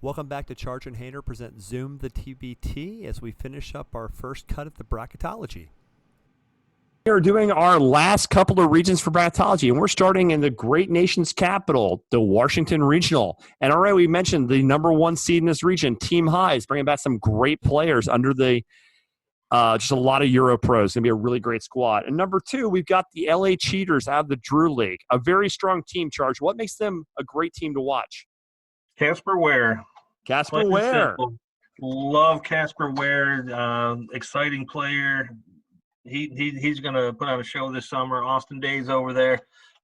Welcome back to Charge and Hater present Zoom the TBT as we finish up our first cut at the Bracketology. We are doing our last couple of regions for Bracketology, and we're starting in the great nation's capital, the Washington Regional. And already we mentioned the number one seed in this region, Team High, is bringing back some great players under the just a lot of Euro pros. It's going to be a really great squad. And number two, we've got the LA Cheaters out of the Drew League, a very strong team, Charge. What makes them a great team to watch? Casper Ware. Casper Ware. Love Casper Ware. Exciting player. He's going to put on a show this summer. Austin Day's over there.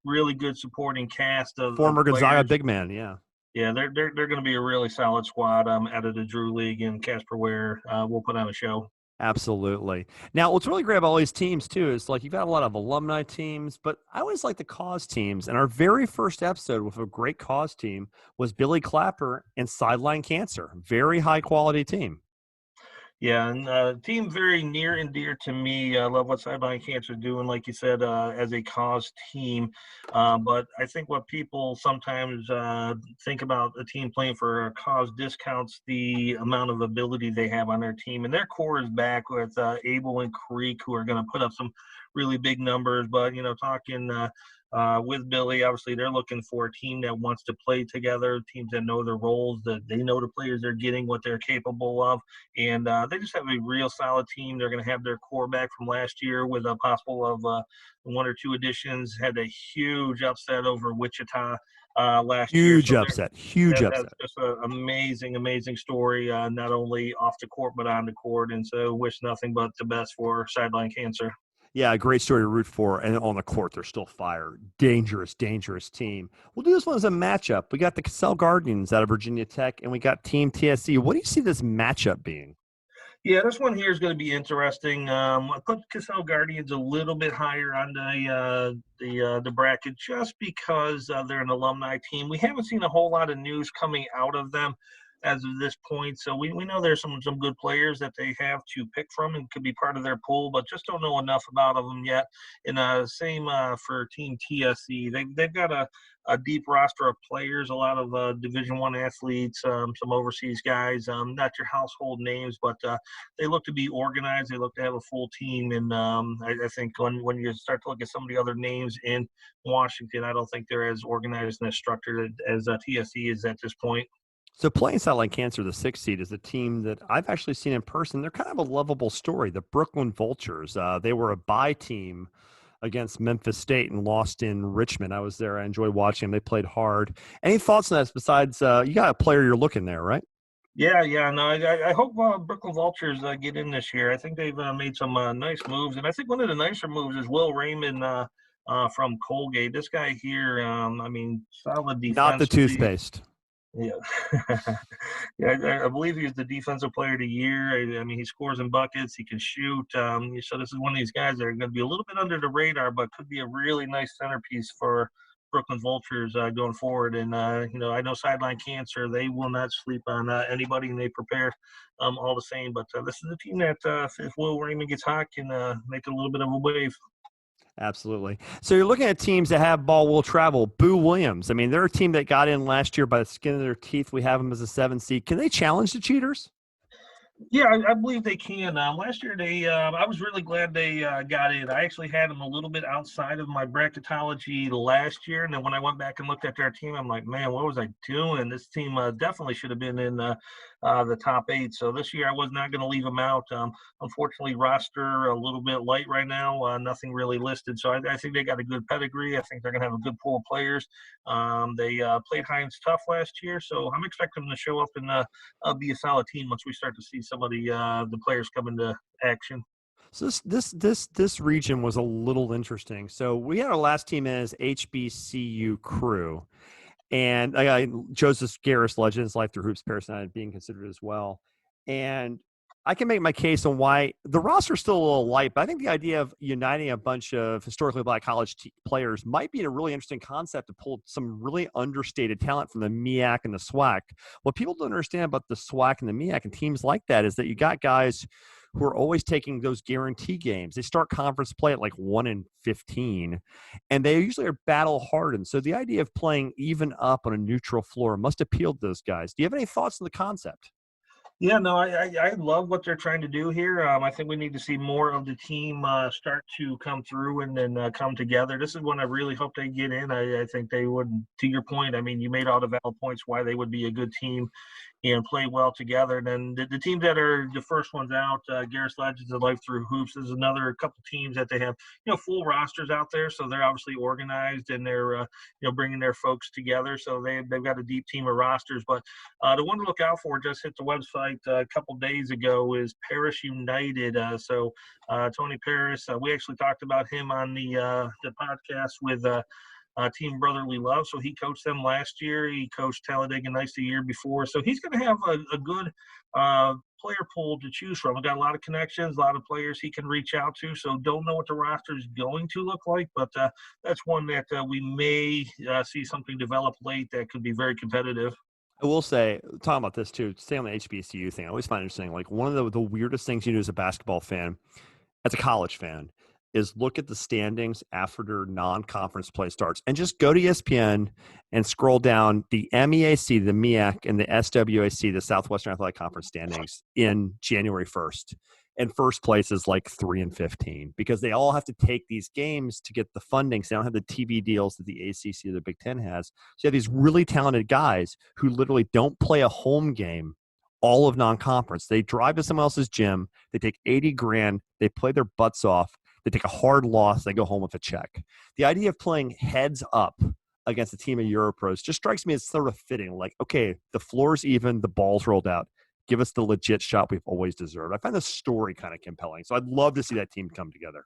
Really good supporting cast of former players. Gonzaga big man. Yeah, they're going to be a really solid squad out of the Drew League, and Casper Ware will put on a show. Absolutely. Now, what's really great about all these teams, too, is like you've got a lot of alumni teams, but I always like the cause teams. And our very first episode with a great cause team was Billy Clapper and Sideline Cancer. Very high-quality team. Yeah, and team very near and dear to me. I love what Sideline Cancer is doing, like you said, as a cause team. But I think what people sometimes think about a team playing for a cause discounts the amount of ability they have on their team. And their core is back with Abel and Creek, who are going to put up some really big numbers. But, talking with Billy, obviously they're looking for a team that wants to play together, teams that know their roles, that they know the players they're getting, what they're capable of, and they just have a real solid team. They're going to have their core back from last year with a possible of one or two additions. Had a huge upset over Wichita last year. Huge upset. That's just an amazing story, not only off the court but on the court, and so wish nothing but the best for Sideline Cancer. Yeah, a great story to root for. And on the court, they're still fire. Dangerous team. We'll do this one as a matchup. We got the Cassell Guardians out of Virginia Tech, and we got Team TSC. What do you see this matchup being? Yeah, this one here is going to be interesting. I put Cassell Guardians a little bit higher on the bracket just because they're an alumni team. We haven't seen a whole lot of news coming out of them as of this point. So we know there's some good players that they have to pick from and could be part of their pool, but just don't know enough about them yet. And same for Team TSC. They've got a deep roster of players, a lot of Division I athletes, some overseas guys, not your household names, but they look to be organized. They look to have a full team. And I think when you start to look at some of the other names in Washington, I don't think they're as organized and as structured as TSC is at this point. So playing Sideline Cancer, the 6th seed, is a team that I've actually seen in person. They're kind of a lovable story. The Brooklyn Vultures, they were a bye team against Memphis State and lost in Richmond. I was there. I enjoyed watching them. They played hard. Any thoughts on that besides you got a player you're looking there, right? Yeah. No, I hope Brooklyn Vultures get in this year. I think they've made some nice moves. And I think one of the nicer moves is Will Raymond from Colgate. This guy here, solid defense. Not the toothpaste. Yeah. I believe he's the defensive player of the year. I mean, he scores in buckets. He can shoot. So this is one of these guys that are going to be a little bit under the radar, but could be a really nice centerpiece for Brooklyn Vultures going forward. And, I know Sideline Cancer, they will not sleep on anybody, and they prepare all the same. But this is a team that, if Will Raymond gets hot, can make a little bit of a wave. Absolutely. So you're looking at teams that have ball will travel. Boo Williams. I mean, they're a team that got in last year by the skin of their teeth. We have them as a 7 seed. Can they challenge the Cheaters? Yeah, I believe they can. Last year, I was really glad they got in. I actually had them a little bit outside of my bracketology last year, and then when I went back and looked at their team, I'm like, man, what was I doing? This team definitely should have been in the top 8. So this year, I was not going to leave them out. Unfortunately, roster a little bit light right now. Nothing really listed. So I think they got a good pedigree. I think they're going to have a good pool of players. They played Heinz tough last year, so I'm expecting them to show up and be a solid team once we start to see some of the players come into action. So this region was a little interesting. So we had our last team as HBCU Crew, and Joseph Garris, Legends, Life Through Hoops, Paris United being considered as well. And I can make my case on why the roster is still a little light, but I think the idea of uniting a bunch of historically black college players might be a really interesting concept to pull some really understated talent from the MEAC and the SWAC. What people don't understand about the SWAC and the MEAC and teams like that is that you got guys who are always taking those guarantee games. They start conference play at like 1-15, and they usually are battle hardened. So the idea of playing even up on a neutral floor must appeal to those guys. Do you have any thoughts on the concept? Yeah, no, I love what they're trying to do here. I think we need to see more of the team start to come through and then come together. This is one I really hope they get in. I think they would, to your point, I mean, you made all the valid points why they would be a good team and play well together. And then the teams that are the first ones out, Garris Legends and Life Through Hoops is another couple teams that they have, full rosters out there. So they're obviously organized and they're, bringing their folks together. So they've got a deep team of rosters. But the one to look out for just hit the website a couple days ago is Paris United. Tony Paris, we actually talked about him on the podcast with Team Brotherly Love. So he coached them last year. He coached Talladega Nights the year before. So he's going to have a good player pool to choose from. We've got a lot of connections, a lot of players he can reach out to. So don't know what the roster is going to look like, but that's one that we may see something develop late that could be very competitive. I will say, talking about this too, stay on the HBCU thing. I always find it interesting. Like one of the weirdest things you do as a basketball fan, as a college fan, is look at the standings after non-conference play starts and just go to ESPN and scroll down the MEAC, the MEAC, and the SWAC, the Southwestern Athletic Conference standings in January 1st. And first place is like 3-15 because they all have to take these games to get the funding. So they don't have the TV deals that the ACC or the Big Ten has. So you have these really talented guys who literally don't play a home game all of non-conference. They drive to someone else's gym. They take 80 grand. They play their butts off. They take a hard loss. They go home with a check. The idea of playing heads up against a team of Europros just strikes me as sort of fitting. Like, okay, the floor's even, the ball's rolled out. Give us the legit shot we've always deserved. I find the story kind of compelling. So I'd love to see that team come together.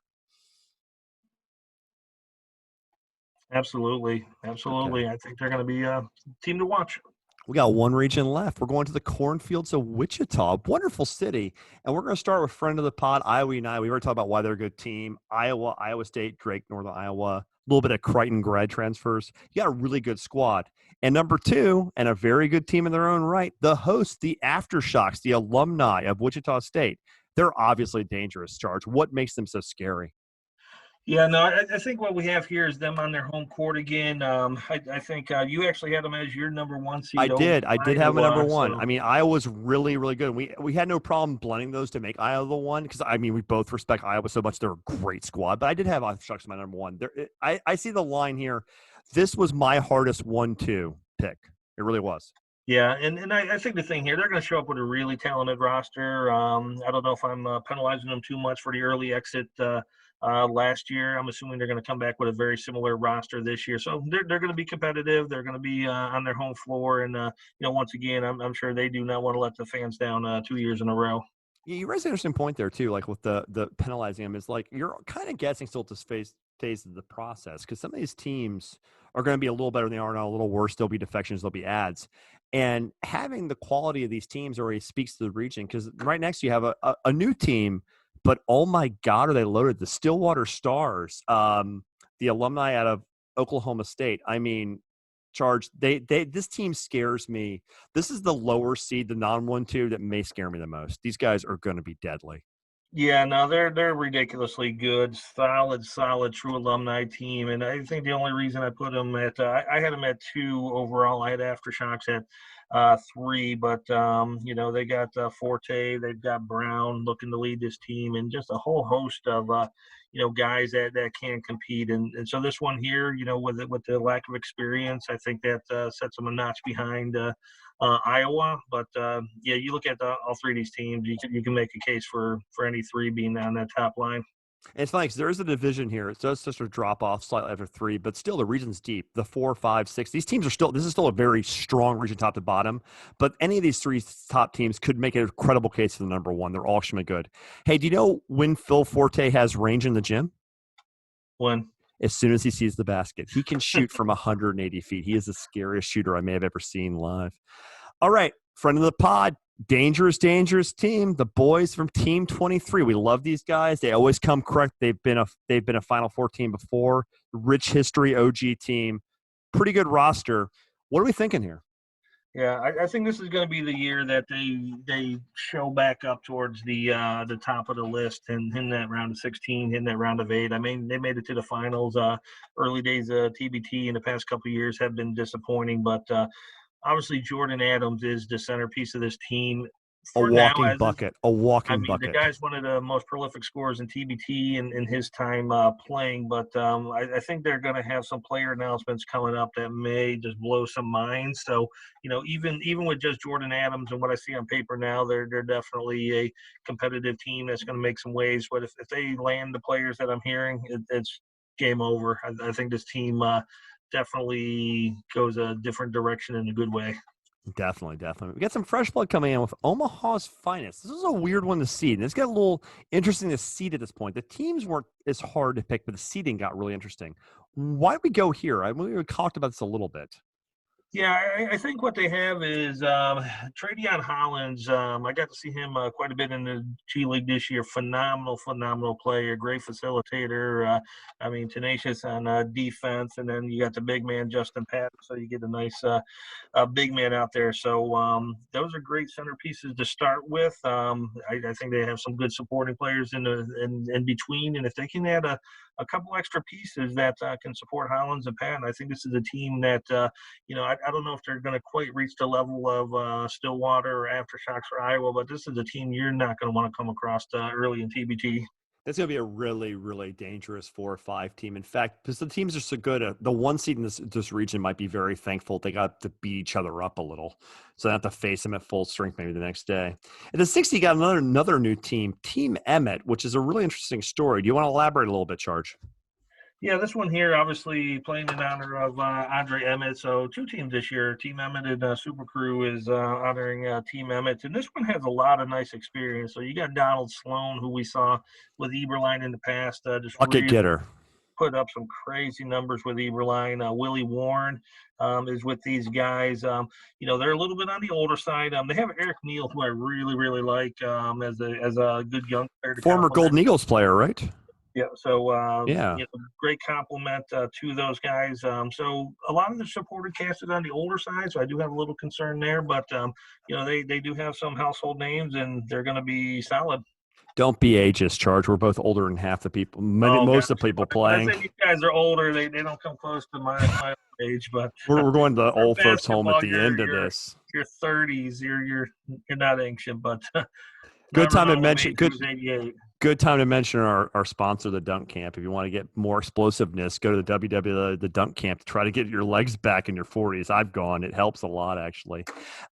Absolutely. Okay. I think they're going to be a team to watch. We got one region left. We're going to the cornfields of Wichita, wonderful city. And we're going to start with friend of the pod, Iowa United. We already talked about why they're a good team. Iowa, Iowa State, Drake, Northern Iowa, a little bit of Crichton grad transfers. You got a really good squad. And number two, and a very good team in their own right, the host, the Aftershocks, the alumni of Wichita State. They're obviously a dangerous charge. What makes them so scary? Yeah, no, I think what we have here is them on their home court again. I think you actually had them as your number one seed. I did have them at number one. So. I mean, Iowa's really, really good. We had no problem blending those to make Iowa the one because, I mean, we both respect Iowa so much. They're a great squad. But I did have Aftershocks my number one. I see the line here. This was my hardest 1-2 pick. It really was. Yeah, and I think the thing here, they're going to show up with a really talented roster. I don't know if I'm penalizing them too much for the early exit last year. I'm assuming they're going to come back with a very similar roster this year. So they're going to be competitive. They're going to be on their home floor. And, once again, I'm sure they do not want to let the fans down 2 years in a row. Yeah, you raised an interesting point there, too, like with the penalizing them. Is like you're kind of guessing still at this phase of the process because some of these teams are going to be a little better than they are now, a little worse. There'll be defections, there'll be ads. And having the quality of these teams already speaks to the region because right next to you have a new team, but oh my God, are they loaded? The Stillwater Stars, the alumni out of Oklahoma State. I mean, Charge, this team scares me. This is the lower seed, the non-1-2 that may scare me the most. These guys are going to be deadly. Yeah, no, they're ridiculously good, solid, true alumni team, and I think the only reason I put them at I had them at 2 overall. I had Aftershocks at 3, but they got Forte, they've got Brown looking to lead this team, and just a whole host of guys that can compete, and so this one here, with the lack of experience, I think that sets them a notch behind Iowa, but you look at all three of these teams. You can make a case for any three being on that top line. And it's funny because there is a division here. It does sort of drop off slightly after 3, but still the region's deep. The 4, 5, 6. These teams are still. This is still a very strong region, top to bottom. But any of these 3 top teams could make a credible case for the number 1. They're all extremely good. Hey, do you know when Phil Forte has range in the gym? When? As soon as he sees the basket. He can shoot from 180 feet. He is the scariest shooter I may have ever seen live. All right, friend of the pod, dangerous team. The boys from Team 23. We love these guys. They always come correct. They've been a Final Four team before. Rich history, OG team. Pretty good roster. What are we thinking here? Yeah, I think this is going to be the year that they show back up towards the top of the list and in that round of 16, in that round of 8. I mean, they made it to the finals. Early days of TBT in the past couple of years have been disappointing, but obviously Jordan Adams is the centerpiece of this team A for now. walking As is, bucket. A I walking mean, the bucket. guy's one of the most prolific scorers in TBT in his time playing, but I think they're going to have some player announcements coming up that may just blow some minds. So, even with just Jordan Adams and what I see on paper now, they're definitely a competitive team that's going to make some waves. But if they land the players that I'm hearing, it's game over. I think this team definitely goes a different direction in a good way. Definitely, definitely. We got some fresh blood coming in with Omaha's finest. This is a weird one to seed. And it's got a little interesting to seed at this point. The teams weren't as hard to pick, but the seeding got really interesting. Why we go here? We talked about this a little bit. Yeah, I think what they have is Tradeon Hollins. I got to see him quite a bit in the G League this year. Phenomenal player, great facilitator. I mean, tenacious on defense, and then you got the big man Justin Patton, so you get a nice big man out there. So those are great centerpieces to start with. I think they have some good supporting players in between, and if they can add a couple extra pieces that can support Hollins and Patton, I think this is a team that I don't know if they're going to quite reach the level of Stillwater or Aftershocks or Iowa, but this is a team you're not going to want to come across early in TBT. That's going to be a really, really dangerous 4 or 5 team. In fact, because the teams are so good, the one seed in this region might be very thankful they got to beat each other up a little, so they have to face them at full strength maybe the next day. And the 60 got another new team, Team Emmett, which is a really interesting story. Do you want to elaborate a little bit, Charge? Yeah, this one here, obviously playing in honor of Andre Emmett. So 2 teams this year. Team Emmett and Super Crew is honoring Team Emmett. And this one has a lot of nice experience. So you got Donald Sloan, who we saw with Eberline in the past, just Bucket really getter. put up some crazy numbers with Eberline. Willie Warren is with these guys. They're a little bit on the older side. They have Eric Neal, who I really, really like as a good young player to Former complement. Golden Eagles player, right? Yeah, so Yeah. great compliment to those guys. So a lot of the supported cast is on the older side, so I do have a little concern there. But they do have some household names, and they're going to be solid. Don't be ageist, Charge. We're both older than half the people, Oh, most of the people when I playing. say these guys are older, they don't come close to my age. But We're going to the old folks' home at basketball, the end of this. your 30s, you're not ancient, but Good never time to mind. mention. Who's 88. Good time to mention our sponsor, the Dunk Camp. If you want to get more explosiveness, go to the the Dunk Camp to try to get your legs back in your 40s. I've gone. It helps a lot, actually.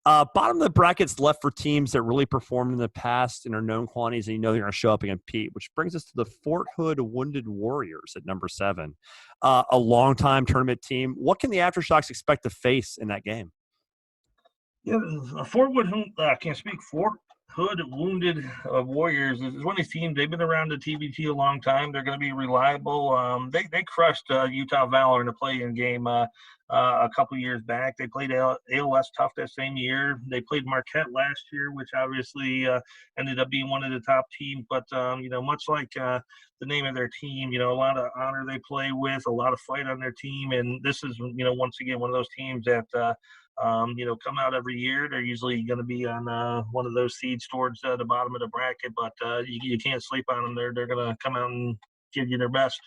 Bottom of the brackets left for teams that really performed in the past and are known quantities, and they're going to show up and compete, which brings us to the Fort Hood Wounded Warriors at number 7. A long-time tournament team. What can the Aftershocks expect to face in that game? Yeah, Fort Wood, I can't speak. Fort Hood Wounded Warriors is one of these teams. They've been around the TBT a long time. They're going to be reliable. They crushed Utah Valor in a play-in game a couple years back. They played ALS Tough that same year. They played Marquette last year, which obviously ended up being one of the top teams. But much like the name of their team, a lot of honor they play with, a lot of fight on their team, and this is once again one of those teams that. Come out every year. They're usually going to be on one of those seeds towards the bottom of the bracket, but you can't sleep on them. They're going to come out and give you their best.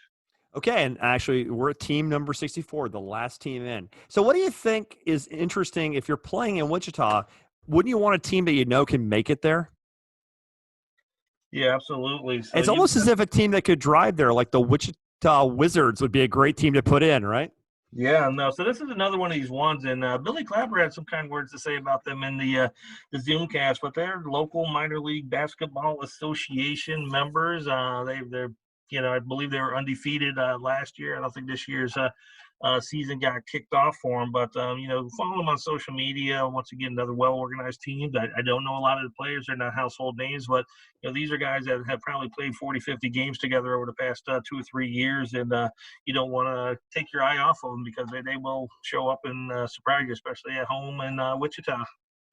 Okay, and actually, we're at team number 64, the last team in. So what do you think is interesting if you're playing in Wichita? Wouldn't you want a team that can make it there? Yeah, absolutely. So it's almost as if a team that could drive there, like the Wichita Wizards, would be a great team to put in, right? Yeah, no. So this is another one of these ones, and Billy Clapper had some kind words to say about them in the Zoomcast. But they're local minor league basketball association members. They're I believe they were undefeated last year. I don't think this year's season got kicked off for them. But follow them on social media. Once again, another well-organized team. I don't know a lot of the players; they're not household names, but these are guys that have probably played 40, 50 games together over the past 2 or 3 years, and you don't want to take your eye off of them because they will show up and surprise you, especially at home in Wichita.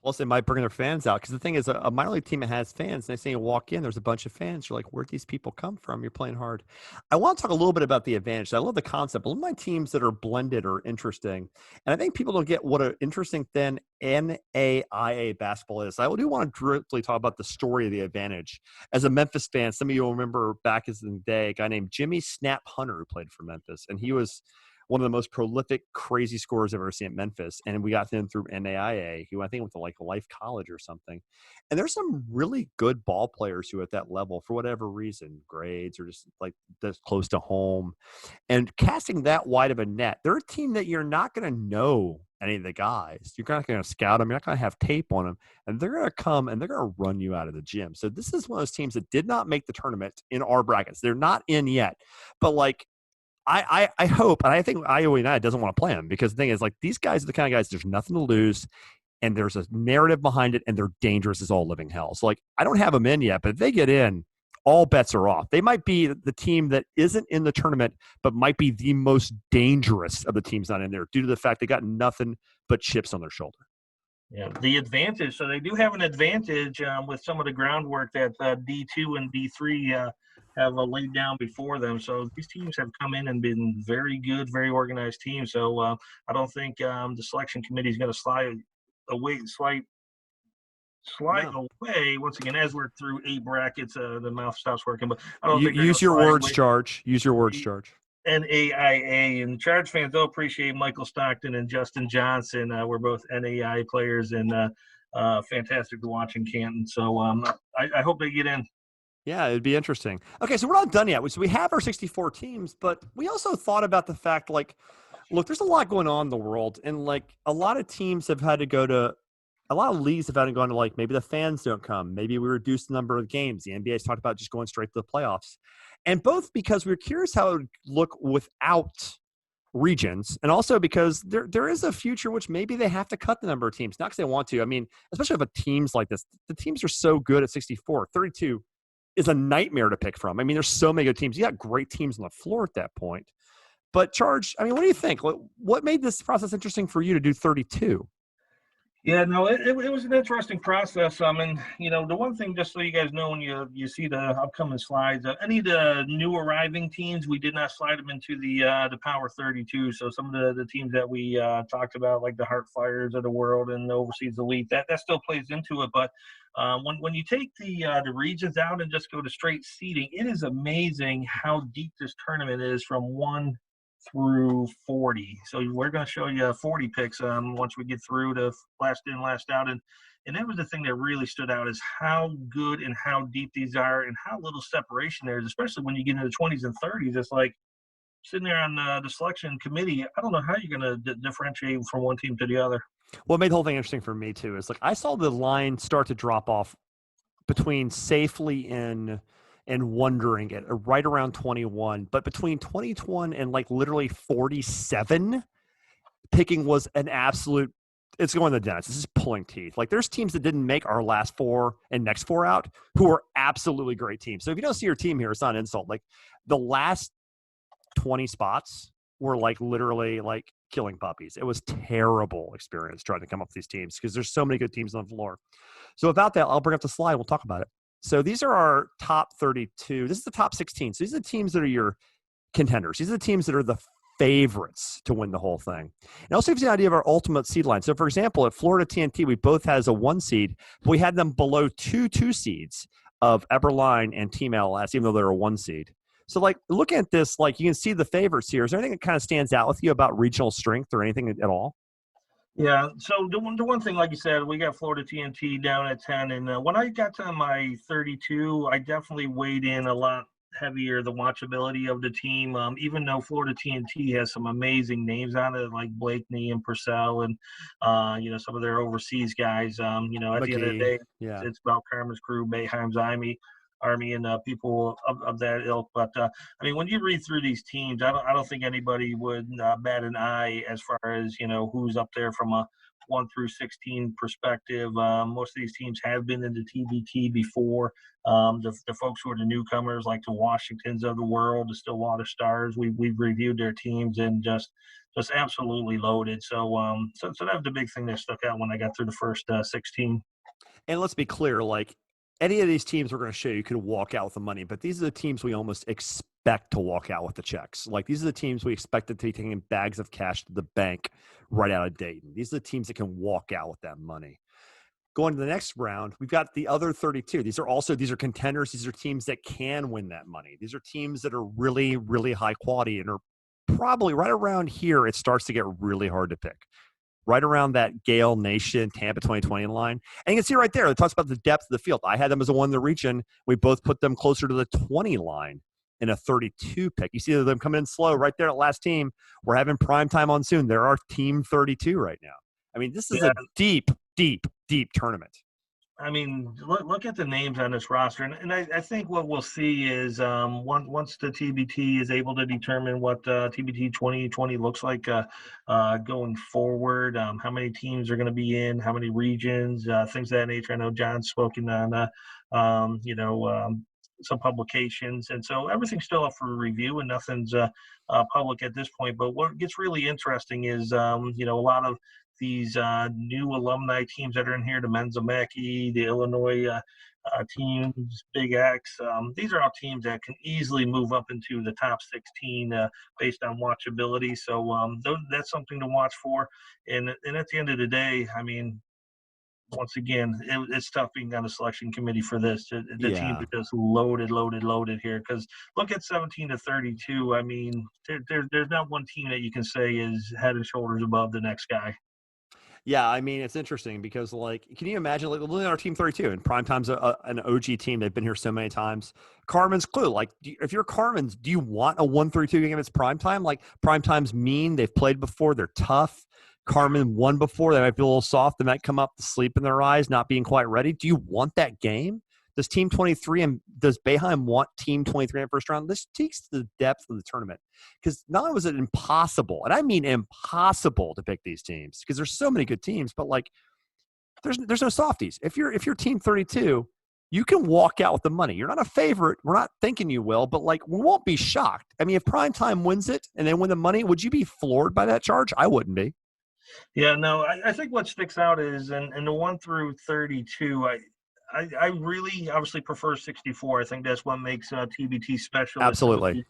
Plus, they might bring their fans out because the thing is, a minor league team that has fans. Next thing you walk in, there's a bunch of fans. You're like, where'd these people come from? You're playing hard. I want to talk a little bit about the advantage. I love the concept. All of my teams that are blended are interesting, and I think people don't get what an interesting thin NAIA basketball is. I do want to directly talk about the story of the advantage. As a Memphis fan, some of you will remember back in the day, a guy named Jimmy Snap Hunter who played for Memphis, and he was one of the most prolific, crazy scorers I've ever seen at Memphis. And we got him through NAIA, who I think went to like Life College or something. And there's some really good ball players who at that level, for whatever reason, grades or just like this close to home. And casting that wide of a net, they're a team that you're not going to know any of the guys. You're not going to scout them. You're not going to have tape on them. And they're going to come and they're going to run you out of the gym. So this is one of those teams that did not make the tournament in our brackets. They're not in yet. But like, I hope, and I think Iowa United doesn't want to play them because the thing is, like, these guys are the kind of guys, there's nothing to lose, and there's a narrative behind it, and they're dangerous as all living hell. So, like, I don't have them in yet, but if they get in, all bets are off. They might be the team that isn't in the tournament, but might be the most dangerous of the teams not in there due to the fact they got nothing but chips on their shoulder. Yeah, the advantage. So they do have an advantage with some of the groundwork that D2 and D3 have laid down before them. So these teams have come in and been very good, very organized teams. So I don't think the selection committee is going to slide away. Once again, as we're through 8 brackets, the mouth stops working. But I don't think use your words, Charge. Use your words, Charge. NAIA, and Charge fans will appreciate Michael Stockton and Justin Johnson. We're both NAIA players and fantastic to watch in Canton. So I hope they get in. Yeah, it'd be interesting. Okay, so we're not done yet. So we have our 64 teams, but we also thought about the fact, like, look, there's a lot going on in the world, and like a lot of teams have had to go to a lot of leagues have had to go into like maybe the fans don't come, maybe we reduce the number of games. The NBA has talked about just going straight to the playoffs, and both because we're curious how it would look without regions, and also because there is a future which maybe they have to cut the number of teams, not because they want to. I mean, especially if a teams like this, the teams are so good at 64, 32 is a nightmare to pick from. I mean, there's so many good teams. You got great teams on the floor at that point. But Charge, I mean, what do you think? What made this process interesting for you to do 32? Yeah, no, it was an interesting process. And the one thing, just so you guys know, when you see the upcoming slides, any of the new arriving teams, we did not slide them into the Power 32. So some of the teams that we talked about, like the Heart Fires of the world and the Overseas Elite, that still plays into it. But when you take the regions out and just go to straight seeding, it is amazing how deep this tournament is from 1 through 40. So we're going to show you 40 picks once we get through to last in, last out. And that was the thing that really stood out, is how good and how deep these are and how little separation there is, especially when you get into the 20s and 30s. It's like sitting there on the selection committee, I don't know how you're going to differentiate from one team to the other. What made the whole thing interesting for me too is like I saw the line start to drop off between safely in and wondering it right around 21, but between 21 and like literally 47, picking was an absolute, it's going to the dentist. This is pulling teeth. Like there's teams that didn't make our last 4 and next 4 out who are absolutely great teams. So if you don't see your team here, it's not an insult. Like the last 20 spots were like literally like killing puppies. It was terrible experience trying to come up with these teams because there's so many good teams on the floor. So about that, I'll bring up the slide. We'll talk about it. So these are our top 32. This is the top 16. So these are the teams that are your contenders. These are the teams that are the favorites to win the whole thing. And also gives you an idea of our ultimate seed line. So for example, at Florida TNT, we both has a 1 seed, but we had them below 2 seeds of Eberline and Team LS, even though they're a 1 seed. So like looking at this, like you can see the favorites here. Is there anything that kind of stands out with you about regional strength or anything at all? Yeah, so the one thing, like you said, we got Florida TNT down at 10, and when I got to my 32, I definitely weighed in a lot heavier the watchability of the team. Even though Florida TNT has some amazing names on it, like Blakeney and Purcell, and some of their overseas guys. At the end of the day, yeah, it's about Karma's crew, Mayheim's Army and people of that ilk. But I mean, when you read through these teams, I don't think anybody would bat an eye as far as who's up there from a 1 through 16 perspective. Most of these teams have been in the TBT before. The folks who are the newcomers, like the Washingtons of the world, the Stillwater Stars, we've reviewed their teams and just absolutely loaded. So that was the big thing that stuck out when I got through the first 16. And let's be clear, like any of these teams we're going to show you could walk out with the money, but these are the teams we almost expect to walk out with the checks. Like these are the teams we expected to be taking bags of cash to the bank right out of Dayton. These are the teams that can walk out with that money. Going to the next round, we've got the other 32. These are contenders. These are teams that can win that money. These are teams that are really, really high quality and are probably right around here. It starts to get really hard to pick. Right around that Gale Nation, Tampa 2020 line. And you can see right there, it talks about the depth of the field. I had them as a 1 in the region. We both put them closer to the 20 line in a 32 pick. You see them coming in slow right there at last team. We're having prime time on soon. They're our team 32 right now. I mean, this is a deep, deep, deep tournament. I mean, look at the names on this roster, and I think what we'll see is once the TBT is able to determine what TBT 2020 looks like going forward, how many teams are going to be in, how many regions, things of that nature. I know John's spoken on, some publications, and so everything's still up for review, and nothing's public at this point. But what gets really interesting is, a lot of these new alumni teams that are in here, the Menzamaki, the Illinois teams, Big X. These are all teams that can easily move up into the top 16 based on watchability. So that's something to watch for. And at the end of the day, I mean, once again, it's tough being on the selection committee for this. The teams are just loaded here. Because look at 17 to 32. I mean, there's not one team that you can say is head and shoulders above the next guy. Yeah, I mean, it's interesting because, like, can you imagine, like, looking at our Team 32 and Primetime's an OG team. They've been here so many times. Carmen's Clue. Like, if you're Carmen's, do you want a 132 game? It's Primetime. Like, Primetime's mean. They've played before. They're tough. Carmen won before. They might be a little soft. They might come up to sleep in their eyes, not being quite ready. Do you want that game? Does Team 23 and does Boeheim want Team 23 in the first round? This speaks to the depth of the tournament. Because not only was it impossible, and I mean impossible to pick these teams, because there's so many good teams, but like there's no softies. If you're Team 32, you can walk out with the money. You're not a favorite. We're not thinking you will, but like we won't be shocked. I mean, if Primetime wins it and they win the money, would you be floored by that charge? I wouldn't be. Yeah, no, I think what sticks out is in the 1 through 32, I really obviously prefer 64. I think that's what makes TBT special. Absolutely.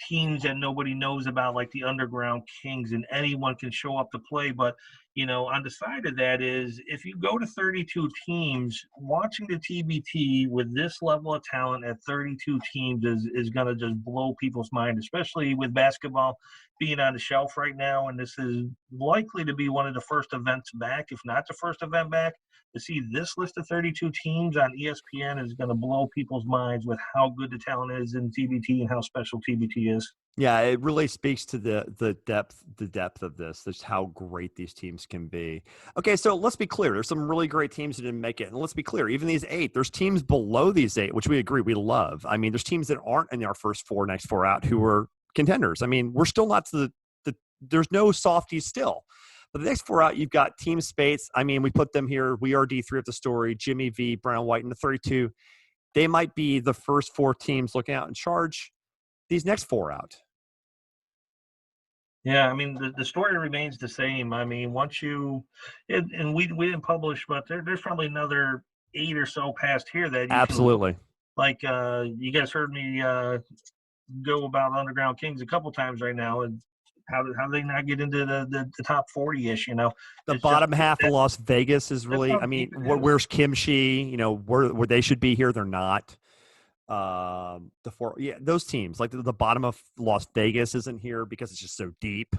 Teams that nobody knows about, like the Underground Kings, and anyone can show up to play. But, on the side of that is if you go to 32 teams, watching the TBT with this level of talent at 32 teams is going to just blow people's mind, especially with basketball being on the shelf right now. And this is likely to be one of the first events back, if not the first event back. To see this list of 32 teams on ESPN is going to blow people's minds with how good the talent is in TBT and how special TBT is. Yeah, it really speaks to the depth of this. Just how great these teams can be. Okay, so let's be clear. There's some really great teams that didn't make it. And let's be clear, even these 8, there's teams below these 8, which we agree we love. I mean, there's teams that aren't in our first 4, next 4 out who are contenders. I mean, we're still not to the there's no softies still. But the next 4 out, you've got Team Spates. I mean, we put them here. We are D3 of the story. Jimmy V, Brown White, and the 32. They might be the first 4 teams looking out in charge. These next 4 out. Yeah, I mean, the story remains the same. I mean, once you and we didn't publish, but there's probably another 8 or so past here that you Absolutely. like you guys heard me go about Underground Kings a couple times right now, and how do they not get into the top 40-ish? The bottom half of Las Vegas is really. I mean, where's Kimchi? Where they should be here, they're not. Those teams like the bottom of Las Vegas isn't here because it's just so deep.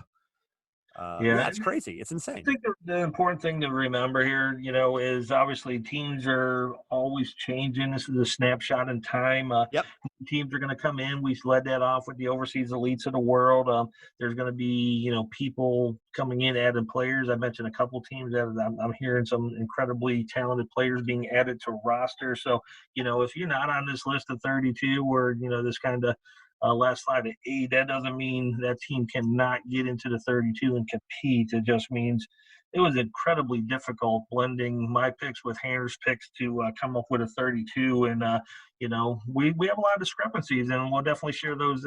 It's crazy. It's insane. I think the important thing to remember here, is obviously teams are always changing. This is a snapshot in time. Yep. Teams are going to come in. We led that off with the overseas elites of the world. There's going to be, people coming in, added players. I mentioned a couple teams that I'm hearing some incredibly talented players being added to roster. So, if you're not on this list of 32 or, this kind of last slide of 8, that doesn't mean that team cannot get into the 32 and compete. It just means it was incredibly difficult blending my picks with Hannah's picks to come up with a 32. And we have a lot of discrepancies, and we'll definitely share those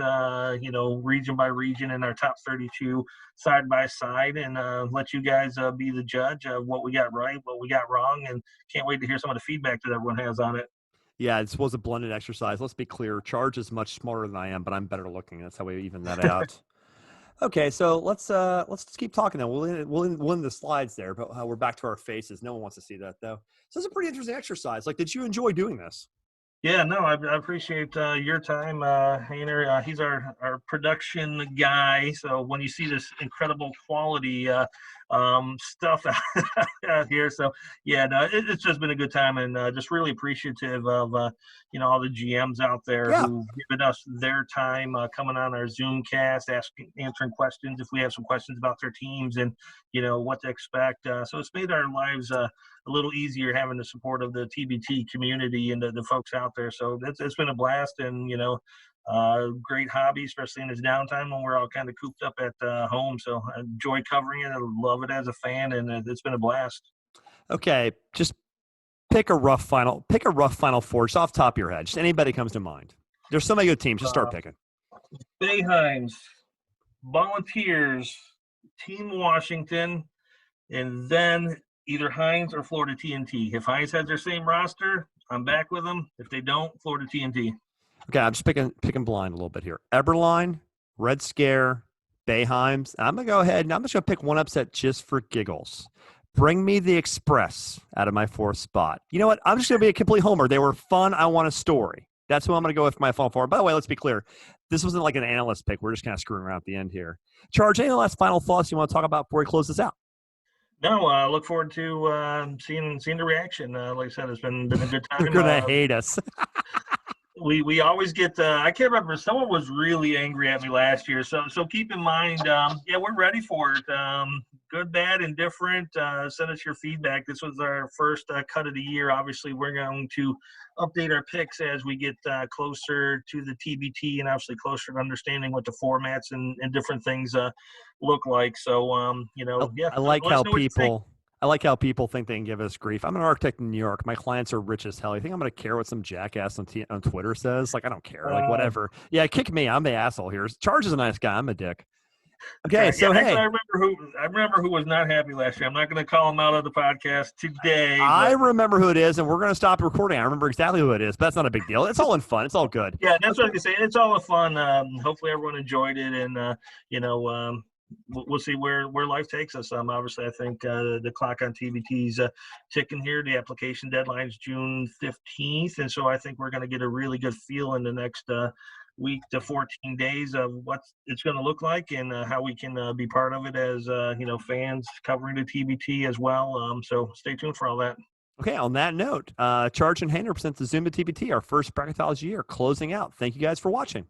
region by region in our top 32 side by side, and let you guys be the judge of what we got right, what we got wrong, and can't wait to hear some of the feedback that everyone has on it. Yeah, this was a blended exercise. Let's be clear. Charge is much smarter than I am, but I'm better looking. That's how we even that out. Okay, so let's just keep talking then. We'll end the slides there, but we're back to our faces. No one wants to see that though. So it's a pretty interesting exercise. Like, did you enjoy doing this? Yeah, no, I appreciate your time, Hainer. He's our production guy. So when you see this incredible quality stuff out here, so yeah, no, it's just been a good time, and just really appreciative of all the GMs out there Yeah. who've given us their time coming on our Zoom cast, answering questions if we have some questions about their teams and what to expect. So it's made our lives a little easier having the support of the TBT community and the folks out there. So it's been a blast, and great hobby, especially in this downtime when we're all kind of cooped up at home. So I enjoy covering it. I love it as a fan, and it's been a blast. Okay, just pick a rough final four just off the top of your head. Just anybody comes to mind. There's so many good teams. Just start picking. Bayheims, Volunteers, Team Washington, and then either Hines or Florida TNT. If Hines has their same roster, I'm back with them. If they don't, Florida TNT. Okay, I'm just picking blind a little bit here. Eberline, Red Scare, Bayheims. I'm gonna go ahead and I'm just gonna pick one upset just for giggles. Bring me the Express out of my fourth spot. You know what? I'm just gonna be a complete homer. They were fun. I want a story. That's who I'm gonna go with for my final four. By the way, let's be clear. This wasn't like an analyst pick. We're just kind of screwing around at the end here. Charge, any last final thoughts you want to talk about before we close this out? No, I look forward to seeing the reaction. Like I said, it's been a good time. They're gonna hate us. We always get I can't remember, someone was really angry at me last year, so keep in mind, we're ready for it. Good, bad, indifferent. Send us your feedback. This was our first cut of the year. Obviously we're going to update our picks as we get closer to the TBT, and obviously closer to understanding what the formats and different things look like. So I like how people think they can give us grief. I'm an architect in New York. My clients are rich as hell. You think I'm going to care what some jackass on Twitter says? Like, I don't care. Like, whatever. Yeah, kick me. I'm the asshole here. Charge is a nice guy. I'm a dick. Okay, so yeah, hey, I remember who was not happy last year. I'm not going to call him out of the podcast today. I remember who it is, and we're going to stop recording. I remember exactly who it is, but that's not a big deal. It's all in fun. It's all good. Yeah, that's what I was going to say. It's all in fun. Hopefully everyone enjoyed it, and we'll see where life takes us. Obviously, I think the clock on TBT is ticking here. The application deadline is June 15th, and so I think we're going to get a really good feel in the next week to 14 days of what it's going to look like, and how we can be part of it as fans covering the TBT as well. So stay tuned for all that. Okay, on that note, Charge and Hainer presents the Zumba TBT, our first bracketology year, closing out. Thank you guys for watching.